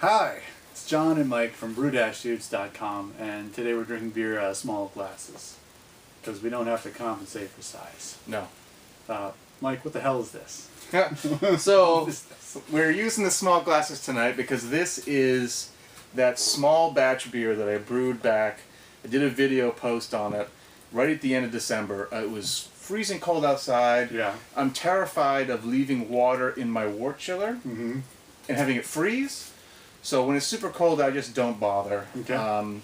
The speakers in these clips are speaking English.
Hi, it's John and Mike from brew-dudes.com, and today we're drinking beer small glasses because we don't have to compensate for size. No. Mike, what the hell is this? So we're using the small glasses tonight because this is that small batch beer that I brewed back. I did a video post on it right at the end of December. It was freezing cold outside. Yeah. I'm terrified of leaving water in my wort chiller and having it freeze. So when it's super cold, I just don't bother. Okay.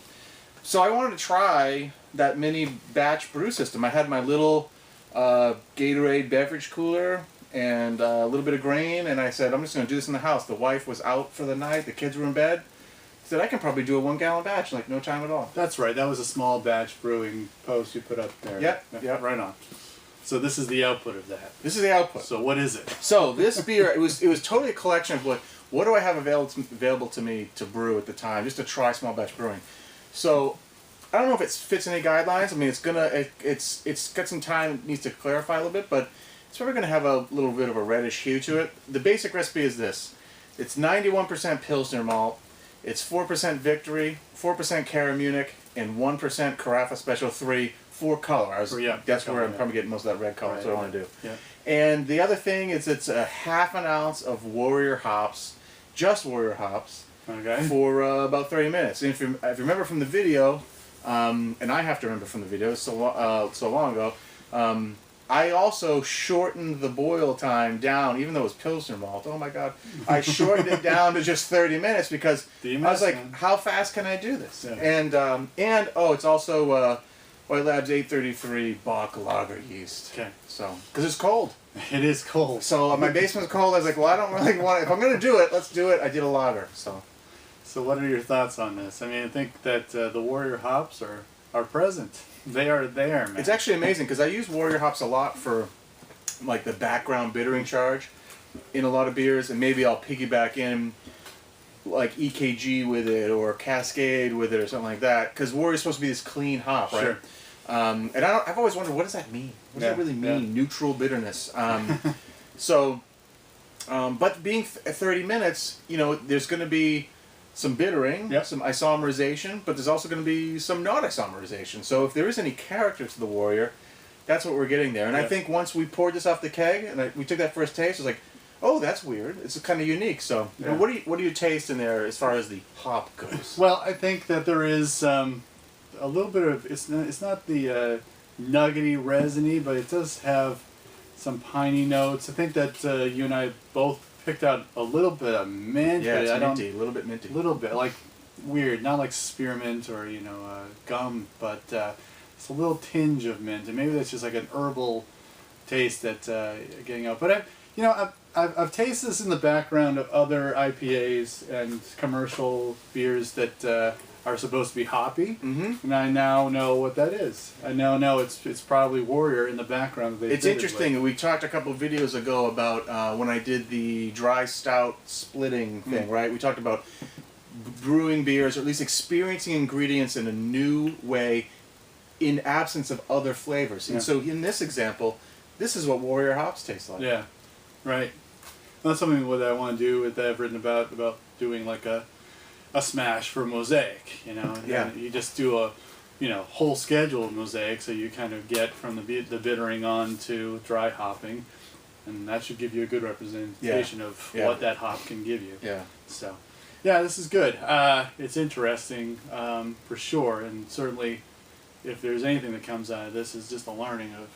So I wanted to try that mini batch brew system. I had my little Gatorade beverage cooler and a little bit of grain, and I said, I'm just going to do this in the house. The wife was out for the night. The kids were in bed. I said, I can probably do a 1 gallon batch in like no time at all. That's right. That was a small batch brewing post you put up there. Yep. Right on. So this is the output of that. This is the output. So what is it? So this beer, it was totally a collection of what do I have available to me to brew at the time, just to try small batch brewing. So I don't know if it fits any guidelines. I mean, it's got some time. It needs to clarify a little bit, but it's probably going to have a little bit of a reddish hue to it. The basic recipe is this: it's 91% pilsner malt, it's 4% Victory, 4% Cara Munich, and 1% Carafa Special 3 for color. That's where I'm probably getting most of that red color. That's what I want to do. Yeah. And the other thing is it's a ½ ounce of Warrior hops, just Warrior hops, for about 30 minutes. And if you remember from the video, and I have to remember from the video, so long ago, I also shortened the boil time down, even though it was Pilsner malt. Oh my God. I shortened it down to just 30 minutes because I was like, how fast can I do this? Yeah. And it's also White Labs 833 Bach lager yeast. Okay. So, because it's cold. It is cold. So my basement's cold. I was like, well, I don't really want it. If I'm going to do it, let's do it. I did a lager. So what are your thoughts on this? I mean, I think that the Warrior hops are present. They are there, man. It's actually amazing because I use Warrior hops a lot for like the background bittering charge in a lot of beers, and maybe I'll piggyback in like EKG with it or Cascade with it or something like that, because Warrior's supposed to be this clean hop, right? Sure. And I've always wondered, what does that mean? What does that really mean? Yeah. Neutral bitterness. But being 30 minutes, there's going to be some bittering, some isomerization, but there's also going to be some not isomerization. So if there is any character to the Warrior, that's what we're getting there. And I think once we poured this off the keg and we took that first taste, it was like, oh, that's weird. It's kind of unique. So what do you taste in there as far as the hop goes? Well, I think that there is a little bit of, it's not the nuggety, resiny, but it does have some piney notes. I think that you and I both picked out a little bit of mint. Yeah, it's minty, a little bit minty. A little bit, like weird, not like spearmint or gum, but it's a little tinge of mint, and maybe that's just like an herbal taste that getting out. But I've tasted this in the background of other IPAs and commercial beers that are supposed to be hoppy, and I now know what that is. I now know it's probably Warrior in the background. It's interesting. We talked a couple of videos ago about when I did the dry stout splitting thing, right? We talked about brewing beers, or at least experiencing ingredients in a new way in absence of other flavors. And so in this example, this is what Warrior hops taste like. Yeah, right. That's something that I want to do that I've written about doing like a smash for Mosaic, You just do a, whole schedule of Mosaic, so you kind of get from the bittering on to dry hopping, and that should give you a good representation of what that hop can give you. Yeah. So, this is good. It's interesting for sure, and certainly, if there's anything that comes out of this, is just a learning of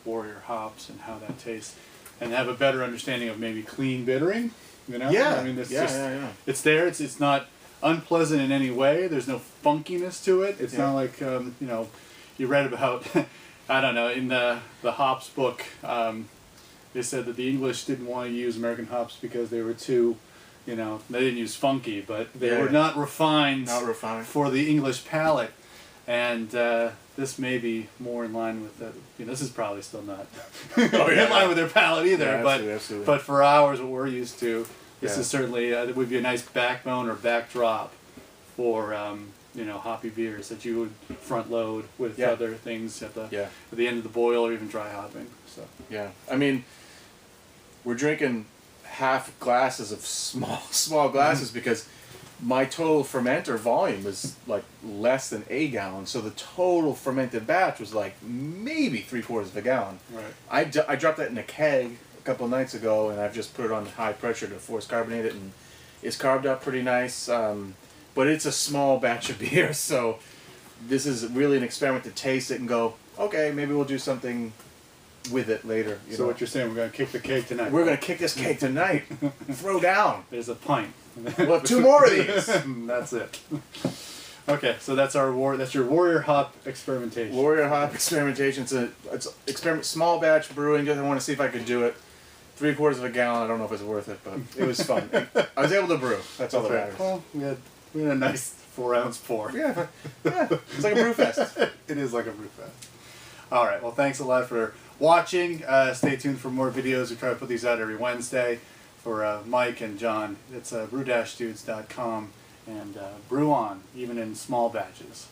Warrior hops and how that tastes, and have a better understanding of maybe clean bittering. Yeah. I mean, it's there. It's not unpleasant in any way. There's no funkiness to it. It's not like you read about I don't know, in the hops book, they said that the English didn't want to use American hops because they were too, they didn't use funky, but they were not refined for the English palate. And this may be more in line with that. This is probably still not in line with their palate either. Absolutely. But for ours, what we're used to, this is certainly it would be a nice backbone or backdrop for hoppy beers that you would front load with other things at the end of the boil or even dry hopping. So I mean, we're drinking half glasses of small glasses because my total fermenter volume was like less than a gallon, so the total fermented batch was like maybe 3/4 of a gallon. Right. I dropped that in a keg a couple of nights ago, and I've just put it on high pressure to force carbonate it, and it's carved up pretty nice. But it's a small batch of beer, so this is really an experiment to taste it and go, okay, maybe we'll do something with it later. So what you're saying, we're going to kick the cake tonight. We're going to kick this cake tonight. Throw down. There's a pint. We'll have 2 more of these. That's it. Okay, so that's that's your warrior hop experimentation. Warrior hop experimentation. It's experiment, small batch brewing. Just I want to see if I could do it. 3/4 of a gallon. I don't know if it's worth it, but it was fun. I was able to brew. That's all that matters. Well, we had a nice 4-ounce pour. Yeah, it's like a brew fest. It is like a brew fest. All right. Well, thanks a lot for watching. Stay tuned for more videos. We try to put these out every Wednesday. For Mike and John, it's brew-dudes.com, and brew on, even in small batches.